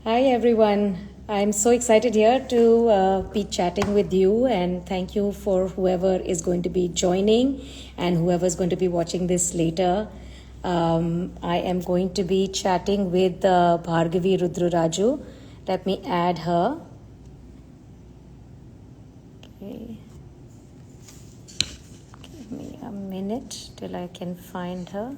Hi everyone. I'm so excited here to be chatting with you, and thank you for whoever is going to be joining and whoever is going to be watching this later. I am going to be chatting with Bhargavi Rudraraju. Let me add her. Okay. Give me a minute till I can find her.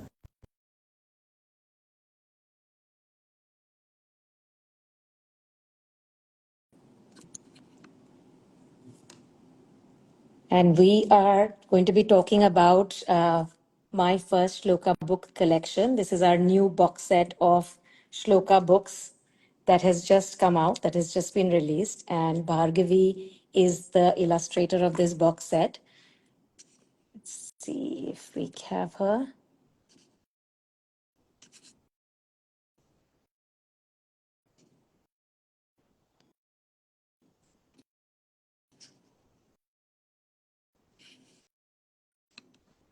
And we are going to be talking about my first Shloka book collection. This is our new box set of Shloka books that has just come out, that has just been released. And Bhargavi is the illustrator of this box set. Let's see if we have her.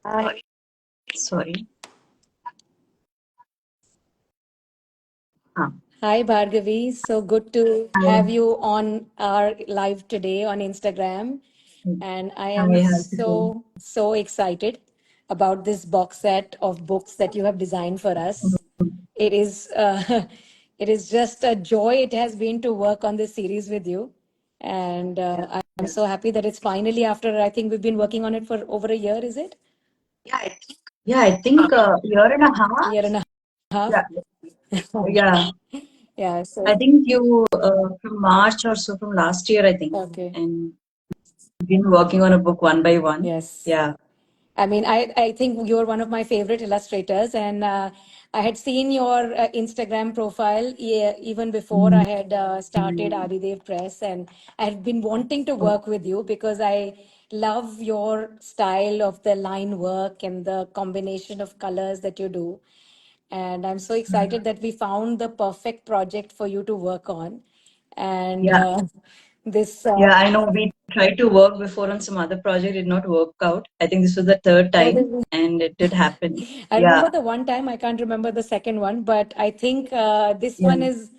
Hi. Sorry. Huh. Hi, Bhargavi. So good to have Hi. you on our live today on Instagram. And I am Hi, how's it going? so excited about this box set of books that you have designed for us. It is it is just a joy it has been to work on this series with you. And Yeah. I'm so happy that it's finally after, I think we've been working on it for over a year, is it? Yeah, I think year and a half. Year and a half. Yeah, yeah. Yeah, I so think you from March or so from last year, I think, okay. and you've been working on a book one by one. Yes. Yeah. I mean, I think you're one of my favorite illustrators, and I had seen your Instagram profile even before I Mm. had started Adidev Press, and I had been wanting to work with you because I love your style of the line work and the combination of colors that you do. And I'm so excited that we found the perfect project for you to work on. And Yeah, this yeah. I know we tried to work before on some other project, did not work out. I think this was the third oh, time, this and it did happen. I remember Yeah, the one time, I can't remember the second one, but I think this yeah, one is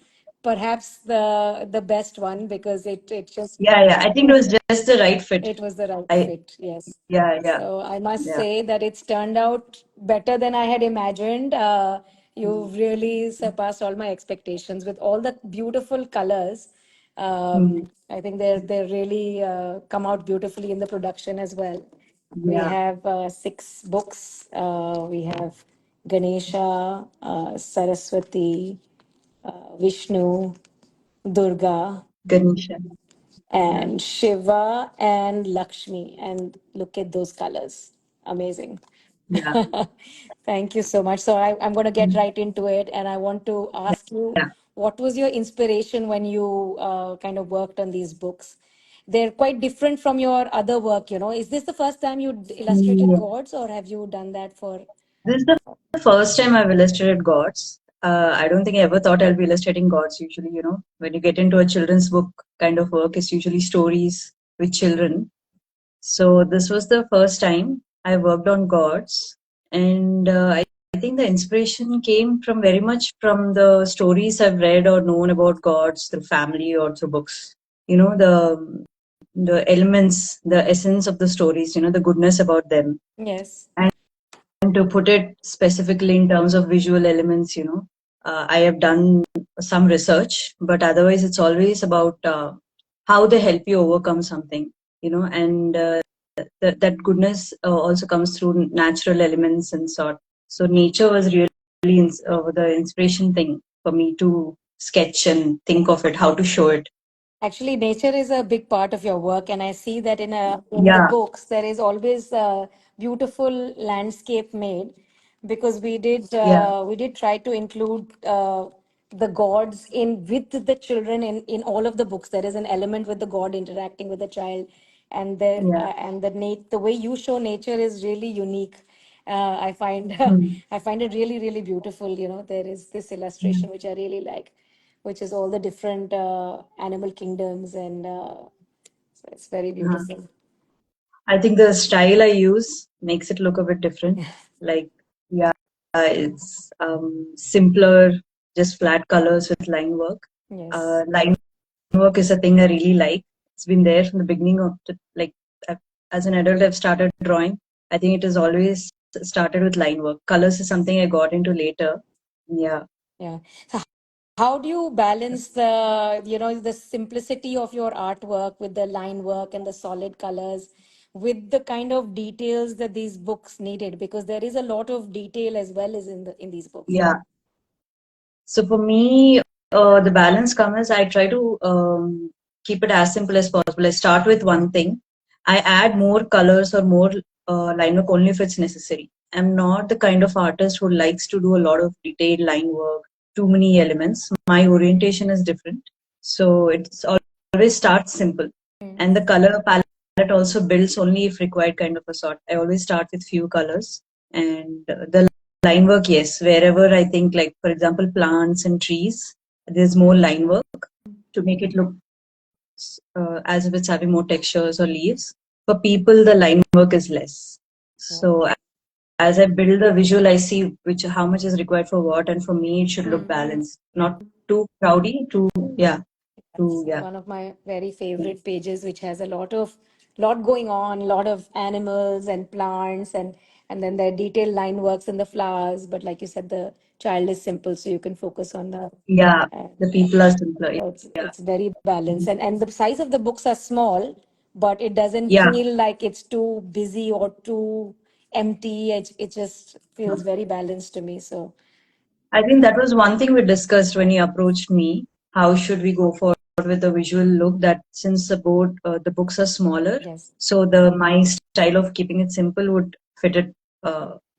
perhaps the best one because it just yeah, yeah. I think it was just the right fit. it was the right I fit, yes. Yeah, yeah, So I must yeah. say that it's turned out better than I had imagined. Mm. You've really surpassed all my expectations with all the beautiful colors. Mm. I think they're really come out beautifully in the production as well. We Yeah. have six books. We have Ganesha, Saraswati, Vishnu, Durga, Ganesha. Yeah. and Shiva and Lakshmi. And look at those colors. Amazing. Yeah. Thank you so much. So I'm going to get right into it. And I want to ask you, Yeah. what was your inspiration when you kind of worked on these books? They're quite different from your other work, you know. Is this the first time you illustrated Yeah. gods, or have you done that for? This is the first time I've illustrated gods. I don't think I ever thought I'll be illustrating gods. Usually, when you get into a children's book kind of work, it's usually stories with children. So this was the first time I worked on gods, and I think the inspiration came from very much from the stories I've read or known about gods through family or through books. The elements, the essence of the stories. The goodness about them. Yes. And to put it specifically in terms of visual elements, I have done some research, but otherwise it's always about how they help you overcome something, and that goodness also comes through natural elements and sort. So nature was really the inspiration thing for me to sketch and think of it, how to show it. Actually, nature is a big part of your work, and I see that in the Yeah, books there is always a beautiful landscape made because yeah, we did try to include the gods in with the children in all of the books. There is an element with the god interacting with the child, yeah. and the way you show nature is really unique. I find Hmm. I find it really beautiful. You know, there is this illustration which I really like, which is all the different animal kingdoms, and so it's very Uh-huh. beautiful. I think the style I use makes it look a bit different. Like, yeah, it's simpler, just flat colors with line work. Yes. Line work is a thing I really like. It's been there from the beginning of as an adult, I've started drawing. I think it has always started with line work. Colors is something I got into later. Yeah. Yeah. So how do you balance the simplicity of your artwork with the line work and the solid colors with the kind of details that these books needed? Because there is a lot of detail as well as in these books. Yeah. So for me, the balance comes. I try to keep it as simple as possible. I start with one thing. I add more colors or more line work only if it's necessary. I'm not the kind of artist who likes to do a lot of detailed line work, too many elements. My orientation is different. So it's always starts simple. Mm. And the color palette also builds only if required kind of a sort. I always start with few colors. And the line work, yes. Wherever I think, like for example, plants and trees, there's more line work to make it look as if it's having more textures or leaves. For people, the line work is less. Yeah. So as I build the visual, I see which how much is required for what, and for me, it should look Mm. balanced, not too crowdy, too yeah, That's too yeah. one of my very favorite pages, which has a lot going on, a lot of animals and plants, and then there are detailed line works in the flowers. But like you said, the child is simple, so you can focus on the Yeah, the and people are simpler. so Yeah, it's very balanced, and the size of the books are small, but it doesn't yeah. feel like it's too busy or too empty. It just feels very balanced to me. So I think that was one thing we discussed when you approached me. How should we go forward with the visual look? That since the books are smaller, yes, so the my style of keeping it simple would fit it,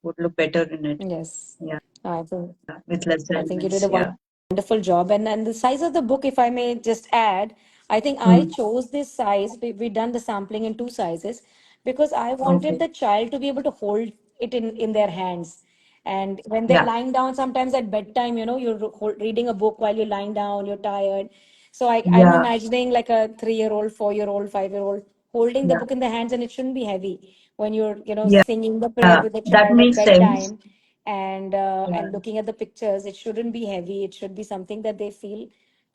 would look better in it. yes, Yeah, I think. with less I think you did elements. a Yeah. wonderful job. And the size of the book, if I may just add, I think I Hmm. chose this size. We done the sampling in two sizes because I wanted Okay. the child to be able to hold it in their hands. And when they're Yeah. lying down, sometimes at bedtime, you're reading a book while you're lying down, you're tired. So I'm Yeah. imagining like a 3 year old, 4 year old, 5 year old holding the Yeah. book in the hands, and it shouldn't be heavy when you're, Yeah. singing the prayer with the That child at makes sense. bedtime and Yeah. looking at the pictures. It shouldn't be heavy. It should be something that they feel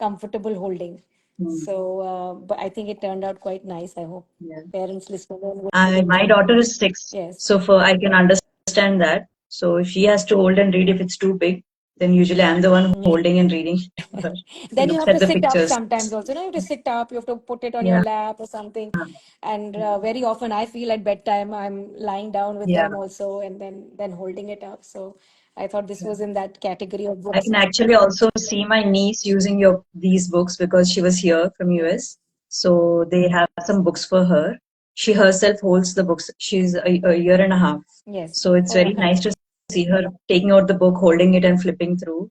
comfortable holding. Hmm. So but I think it turned out quite nice. I hope Yeah. parents listening would My enjoy. daughter is 6, Yes. so for I can understand that. So if she has to hold and read if it's too big, then usually I'm the one Yeah. holding and reading for her. She Then you looks have to at the sit up pictures. sometimes also. You have to sit up. You have to put it on your Yeah, lap or something. And very often I feel at bedtime I'm lying down with yeah. them also, and then holding it up. So I thought this was in that category of I books. can actually also see my niece using your these books because she was here from Yeah. US. So they have some books for her. She herself holds the books. She's a year and a half. Yes. So it's very nice to see her taking out the book, holding it and flipping through.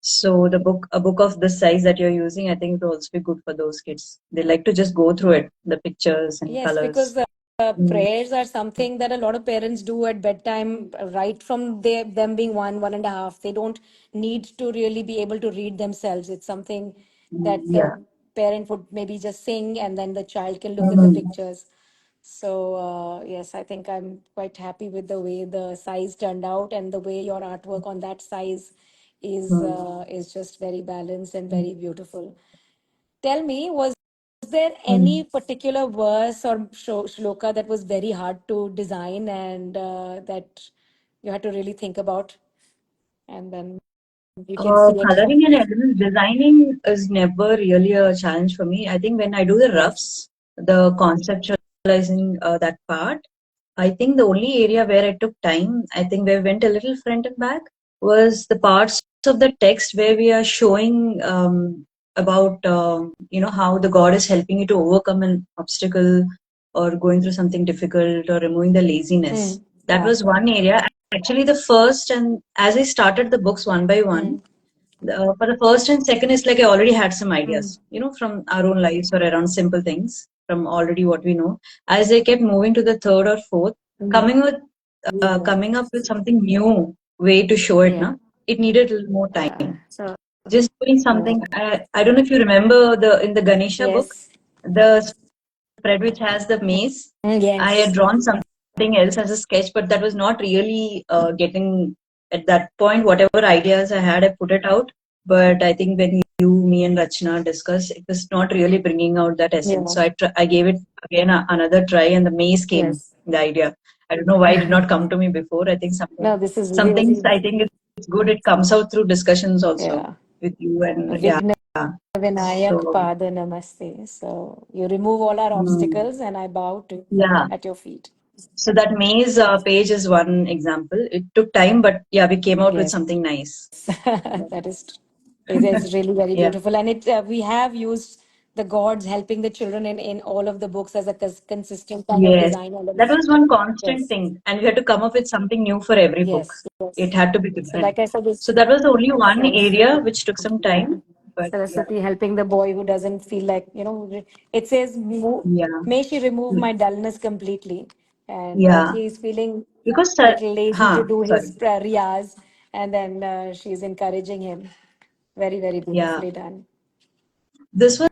So a book of this size that you're using, I think it will also be good for those kids. They like to just go through it, the pictures and Yes, because colors. Mm, prayers are something that a lot of parents do at bedtime, right from them being 1.5. They don't need to really be able to read themselves. It's something that yeah. the parent would maybe just sing and then the child can look at the Mm, pictures. So, yes, I think I'm quite happy with the way the size turned out and the way your artwork on that size mm, is just very balanced and very beautiful. Tell me, was there any mm. particular verse or shloka that was very hard to design and that you had to really think about? And then you can see it. Coloring and element designing is never really a challenge for me. I think when I do the Yes. roughs, the conceptualizing that part, I think the only area where I took time, I think where I went a little front and back, was the parts of the text where we are showing about how the god is helping you to overcome an obstacle or going through something difficult or removing the laziness. Mm. That Yeah. was one area. Actually, the first and as I started the books one by one, Mm. for the first and second is like I already had some Mm. ideas, from our own lives or around simple things from already what we know. As I kept moving to the third or fourth, coming up with something new way to show it, Yeah. na, it needed a little more Yeah. time. So, Just doing something. I don't know if you remember the in the Ganesha book, yes. the spread which has the maze. Mm, I had yes. drawn something else as a sketch, but that was not really getting at that point. Whatever ideas I had, I put it out. But I think when you, me, and Rachna discussed, it was not really bringing out that essence. Yeah. So I gave it again another try, and the maze came. Yes. The idea. I don't know why it did not come to me before. I think No, this is some things really, I think it's good. It comes out through discussions also yeah. with you, and yeah. Vigna Vinayak So Pada Namaste. So you remove all our hmm, obstacles and I bow to yeah. at your feet. So that maze page is one example. It took time, but yeah, we came out with Yes. something nice. That is, it is really very Yeah. beautiful. And it we have used the gods helping the children in all of the books as a consistent kind of Yes, design that elements. was one constant Yes. thing, and we had to come up with something new for every book. Yes. It Yes. had to be So different. like I said, So this that was the only one area Saraswati, which took some yeah, time, but yeah, Saraswati helping the boy who doesn't feel like, it says, yeah, may she remove my dullness completely. And yeah. he is feeling Because, little lazy to do sorry, his riyaz. And then she's encouraging him. Very, very yeah. beautifully done. This was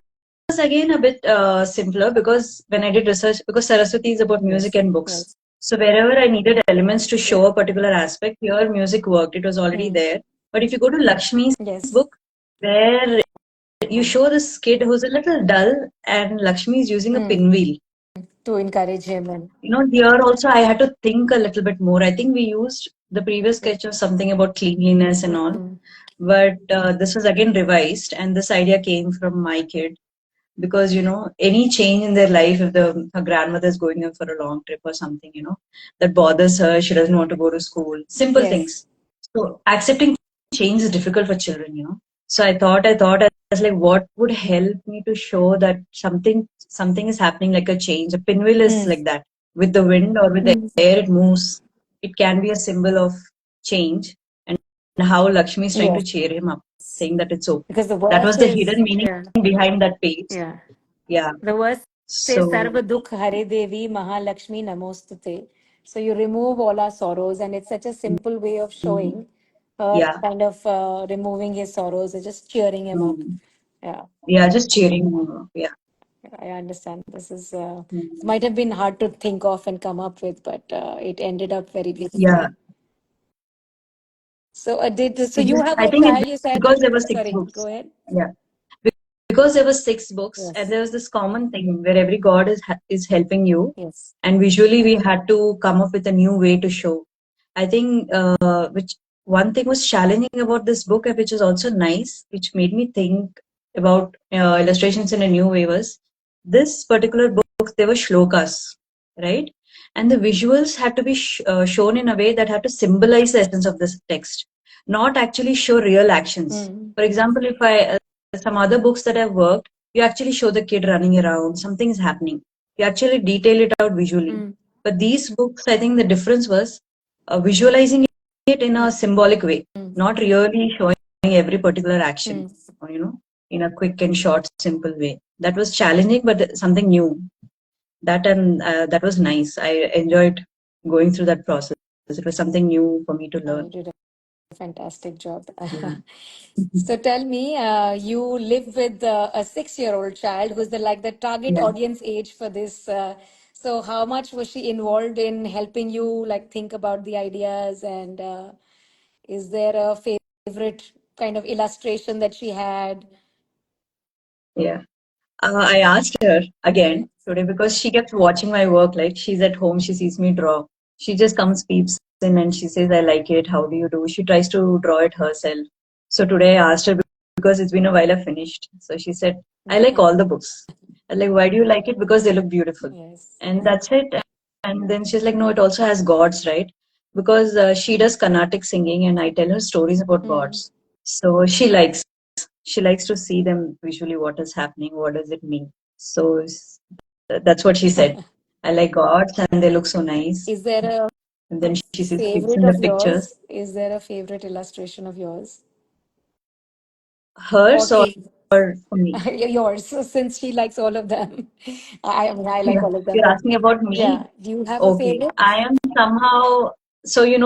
again a bit simpler because when I did research, because Saraswati is about music Yes. and books. Yes. So wherever I needed elements to show a particular aspect, here music worked. It was already Mm. there. But if you go to Lakshmi's Yes. book, where you show this kid who's a little dull and Lakshmi is using a Mm. pinwheel. To encourage him. And Here also I had to think a little bit more. I think we used the previous sketch of something about cleanliness and all, mm. but this was again revised, and this idea came from my kid because any change in their life, if her grandmother is going in for a long trip or something, that bothers her, she doesn't want to go to school, simple Yes. things. So accepting change is difficult for children. So I thought, I was like, what would help me to show that something is happening, like a change. A pinwheel is Mm. like that. With the wind or with the Mm. air, it moves. It can be a symbol of change, and how Lakshmi is trying to Yes. cheer him up, saying that it's okay. Because the That verse was the is, hidden meaning yeah. behind that page. Yeah. Yeah. The verse says, So, Sarva Dukh Hare Devi Mahalakshmi Namostute. So you remove all our sorrows, and it's such a simple way of mm, showing her yeah. kind of removing his sorrows and just cheering him up. Mm, Yeah, yeah, just cheering him up. Yeah. I understand. This Mm, might have been hard to think of and come up with, but it ended up very yeah. beautifully. So It you just, have I a think it's child, you said? because there were six Sorry, go books. ahead. Yeah. Because there were six books, and Yes, there was this common thing where every god is helping you, yes. and visually we had to come up with a new way to show. I think which one thing was challenging about this book, and which was also nice, which made me think about illustrations in a new way, was this particular book, there were shlokas, right? And the visuals had to be shown in a way that had to symbolize the essence of this text, not actually show real actions. Mm, For example, if I some other books that I've worked, you actually show the kid running around, something is happening. You actually detail it out visually. mm, But these books, I think the difference was visualizing it in a symbolic way, mm, not really showing every particular action, mm. or, in a quick and short, simple way. That was challenging, but something new. That was nice. I enjoyed going through that process. It was something new for me to You learn. did a fantastic job. Yeah. So tell me, you live with a 6-year-old child who's the target Yeah. audience age for this. So how much was she involved in helping you think about the ideas, and is there a favorite kind of illustration that she had? Yeah. I asked her Okay. again today because she kept watching my work. Like, she's at home, she sees me draw. She just comes, peeps in, and she says, "I like it. How do you do?" She tries to draw it herself. So today I asked her because it's been a while I finished. So she said, "I like all the books." I'm like, "Why do you like it?" Because they look beautiful. Yes. And that's it. And then she's like, "No, it also has gods, right?" Because she does Carnatic singing, and I tell her stories about Mm. gods. So she likes to see them visually, what is happening, what does it mean. So that's what she said. I like gods and they look so nice. Is there a And then she sees kids favorite in the of pictures. yours? Is there a favorite illustration of yours? Or Hers or favorite? for me? Yours, since she likes all of them. I like Yeah. all of them, You're but asking about me? yeah. Do you have a Okay. favorite? I am somehow, so in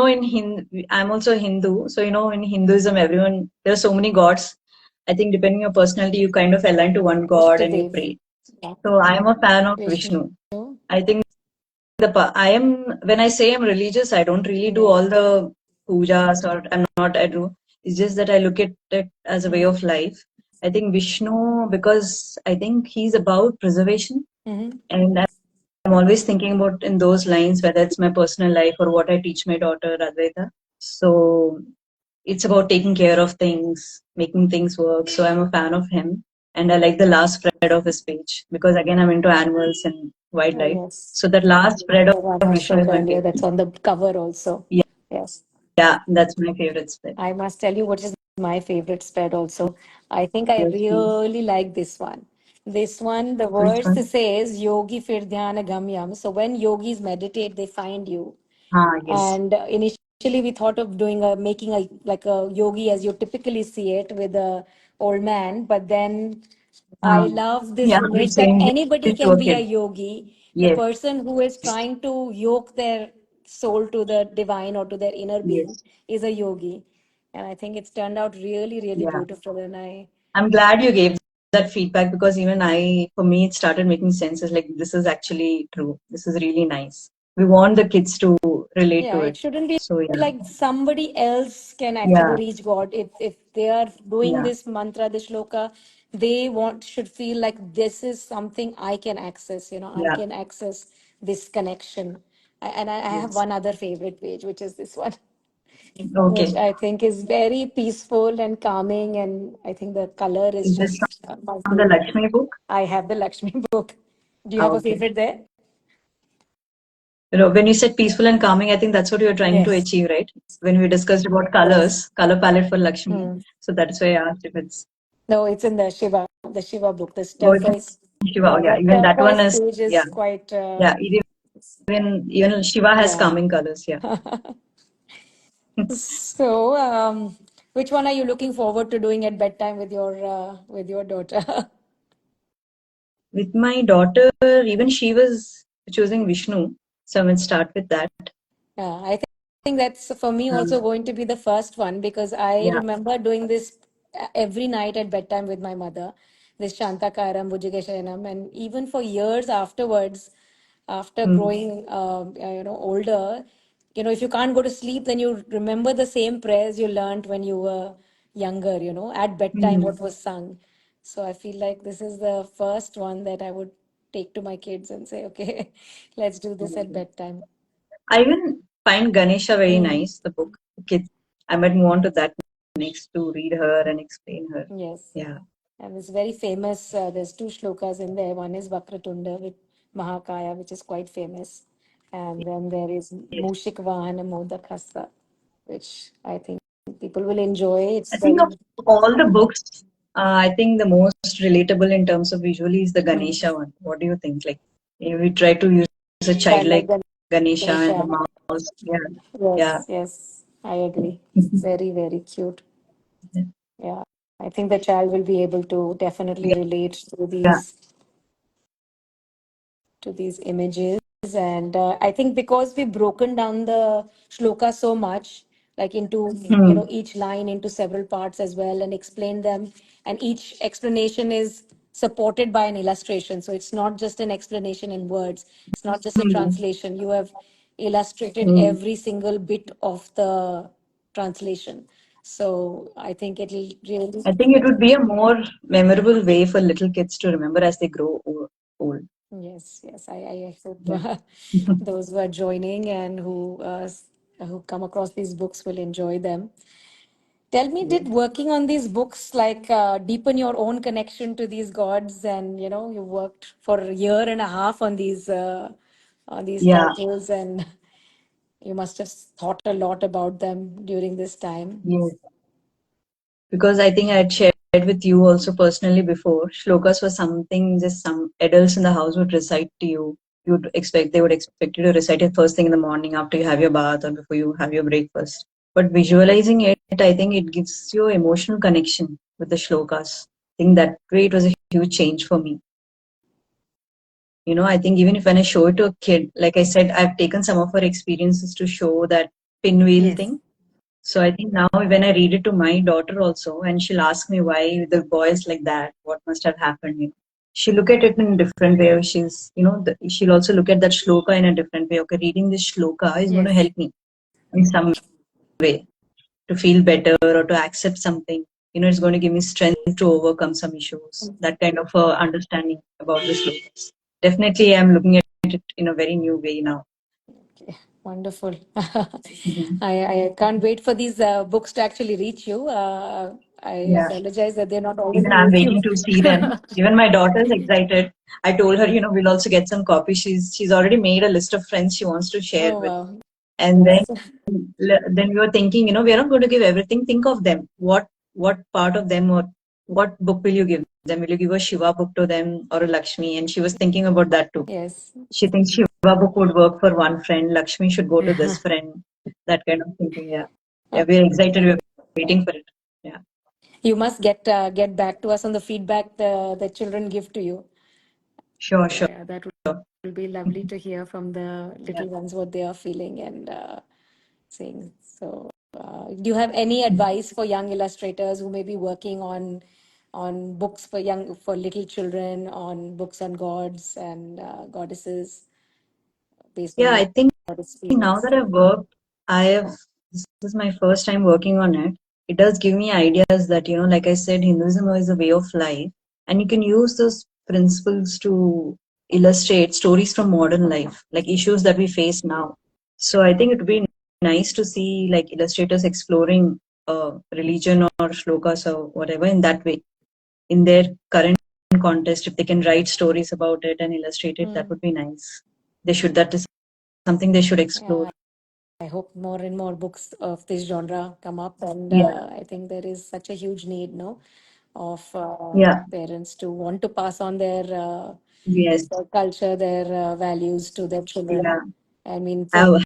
I'm also Hindu. So in Hinduism, there are so many gods. I think depending on your personality, you kind of align to one god and you Ishtadev. pray. Yeah. So I am a fan of Vishnu. Vishnu. I think I am, when I say I'm religious, I don't really do all Yes. the pujas, or I'm not, I do. It's just that I look at it as a way of life. I think Vishnu, because I think he's about preservation, Mm-hmm. and I'm always thinking about in those lines, whether it's my personal life or what I teach my daughter Advaita. So it's about taking care of things, making things work. So I'm a fan of him, and I like the last spread of his page because again I'm into animals and Oh, wildlife. yes. So that last spread The of one I Vishnu is showed my earlier, favorite. that's on the cover also. Yeah, Yes. yeah, that's my favorite spread. I must tell you what is my favorite spread also. I think I Yes, please. really like this one. This one, the Which verse one? says, Yogi fir dhyana gamyam. So when yogis meditate, they find you. Ah, yes. And initially, we thought of doing making a like a yogi as you typically see it with a old man. But then I Um, love this yeah, we image that changed anybody it to can a be a kid. yogi. The Yes, person who is trying to yoke their soul to the divine or to their inner being yes, is a yogi. And I think it's turned out really, really yeah. beautiful. And I, I'm glad you gave that feedback because even for me, it started making sense. It's like, this is actually true. This is really nice. We want the kids to relate yeah, to it it. shouldn't be So, yeah, like somebody else can actually yeah, reach God. If they are doing yeah, this mantra, this shloka, they want should feel like this is something I can access. I yeah. can access this connection. And I have Yes. one other favorite page, which is this one, which Okay. I think is very peaceful and calming. And I think the color is Is this just my from the favorite. Lakshmi book? I have the Lakshmi book. Do you Ah, have a okay. favorite there? When you said peaceful and calming, I think that's what you're trying to Yes. achieve, right? When we discussed about Yes. colors, color palette for Lakshmi. Hmm. So that's why I asked if it's, No, it's in the Shiva book, this oh, it's turquoise. Shiva. Oh, Yeah, yeah, that even that one turquoise is, page yeah, is quite, yeah. Even Shiva has yeah. calming colors, yeah. So, which one are you looking forward to doing at bedtime with your daughter? With my daughter, even she was choosing Vishnu. So I will start with that. Yeah, I think that's for me also Um, going to be the first one because I yeah. remember doing this every night at bedtime with my mother, this Shantakaram, Bhujagashayana, and even for years afterwards, after Mm, growing, older, if you can't go to sleep, then you remember the same prayers you learned when you were younger, at bedtime, mm, what was sung. So I feel like this is the first one that I would take to my kids and say, okay, let's do this at okay. bedtime. I even find Ganesha very Mm. nice, the book. Kids, I might move on to that next to read her and explain her. Yes. Yeah. And it's very famous. There's two shlokas in there. One is Vakratunda with Mahakaya, which is quite famous. And then there is Yes. Mushik Vahana Modakasa, which I think people will enjoy. It's I think very of all the books, I think the most relatable in terms of visually is the Ganesha one. What do you think? Like, we try to use a childlike childlike Ganesha and the Ganesha. mouse. Yeah. Yeah. Yes, yes, I agree. Very, very cute. Yeah. I think the child will be able to definitely relate Yeah. to these images. And I think because we've broken down the shloka so much, like into, Hmm. each line into several parts as well and explain them. And each explanation is supported by an illustration. So it's not just an explanation in words, it's not just a Hmm. translation. You have illustrated Hmm. every single bit of the translation. So I think it'll really, I think it would be a more memorable way for little kids to remember as they grow old. yes, yes. I hope Yeah. those who are joining and who come across these books will enjoy them. Tell me, Yes. did working on these books like deepen your own connection to these gods? And you worked for a year and a half on these Yeah. titles, and you must have thought a lot about them during this time. Yes. Because I think I had shared with you also personally before. Shlokas was something just some adults in the house would recite to you. They would expect you to recite it first thing in the morning after you have your bath or before you have your breakfast. But visualizing it, I think it gives you emotional connection with the shlokas. I think that way it was a huge change for me. I think even if when I show it to a kid, like I said, I've taken some of her experiences to show that pinwheel Yes. thing. So I think now when I read it to my daughter also, and she'll ask me why the boy is like that, what must have happened. She'll look at it in a different way. She'll also look at that shloka in a different way. Okay, reading this shloka is going to Yes. help me in some way. to feel better or to accept something. It's going to give me strength to overcome some issues. That kind of understanding about the shlokas. Definitely, I'm looking at it in a very new way now. Okay, wonderful. Mhm. I can't wait for these books to actually reach you. I Yeah. apologize that they're not Even already I'm with waiting you. to see them. Even my daughter is excited. I told her, we'll also get some copies. She's already made a list of friends she wants to share Oh, with. wow. And Yes. then we were thinking, we are not going to give everything. Think of them. What part of them, or what book will you give them? Will you give a Shiva book to them or a Lakshmi? And she was thinking about that too. Yes. She thinks Shiva book would work for one friend. Lakshmi should go to this friend. That kind of thinking. Yeah. Yeah. We're excited. We're waiting for it. Yeah. You must get back to us on the feedback the children give to you. Sure. Sure. Yeah, that will be lovely to hear from the Yeah. little ones what they are feeling and saying. So, do you have any advice for young illustrators who may be working on books for little children, on books on gods and goddesses, based on Yeah. I your think now experience? that I've worked, this is my first time working on it. It does give me ideas that, like I said, Hinduism is a way of life, and you can use those principles to illustrate stories from modern life, like issues that we face now. So I think it would be nice to see like illustrators exploring religion or shlokas or whatever in that way, in their current context. If they can write stories about it and illustrate it, that would be nice. That is something they should explore. Yeah, I hope more and more books of this genre come up, and Yeah, I think there is such a huge need, no, of yeah, parents to want to pass on yes, their culture, their values to their children. yeah. I mean, I've,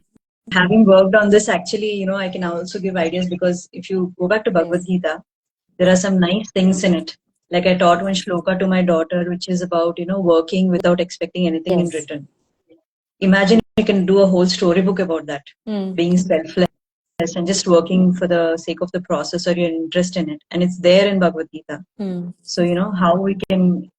having worked on this, actually, I can also give ideas, because if you go back to Bhagavad yes, Gita, there are some nice things in it. Like I taught one shloka to my daughter, which is about, working without expecting anything in yes. return. Imagine you can do a whole storybook about that, Mm, being selfless and just working for the sake of the process or your interest in it. And it's there in Bhagavad Gita. mm, So, how we can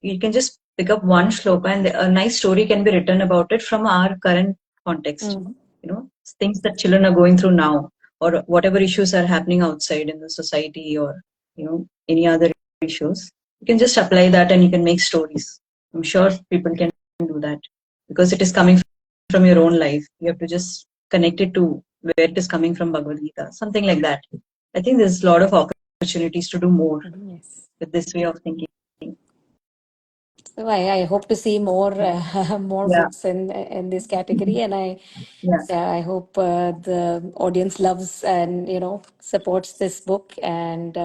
you can just pick up one shloka, and a nice story can be written about it from our current context. mm, Things that children are going through now, or whatever issues are happening outside in the society, or, any other issues. You can just apply that and you can make stories. I'm sure people can do that, because it is coming from your own life. You have to just connect it to where it is coming from, Bhagavad Gita, something like that. I think there's a lot of opportunities to do more yes. with this way of thinking. So I hope to see more more Yeah, books in this category, and yeah, I hope the audience loves and supports this book, and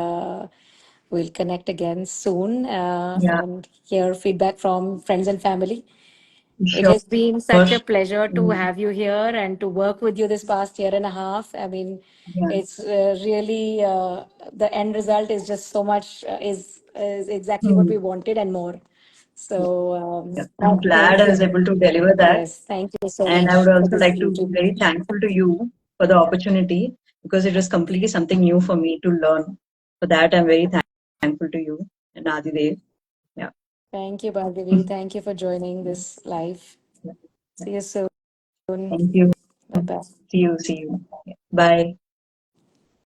we'll connect again soon yeah, and hear feedback from friends and family. It sure. has been such a pleasure to Mm, have you here and to work with you this past year and a half. I mean, yeah, it's really the end result is just so much is exactly what mm, we wanted and more. So yeah. I'm glad thank I was you. able to deliver that. Yes, thank you so And I much would for also this like to be beauty. very thankful to you for the opportunity, because it was completely something new for me to learn. For that, I'm very thankful to you and Adidev. Yeah. Thank you, Bhargavi. Thank you for joining this live. Yeah. See you soon. Thank you. Bye bye. See you. See you. Yeah. Bye.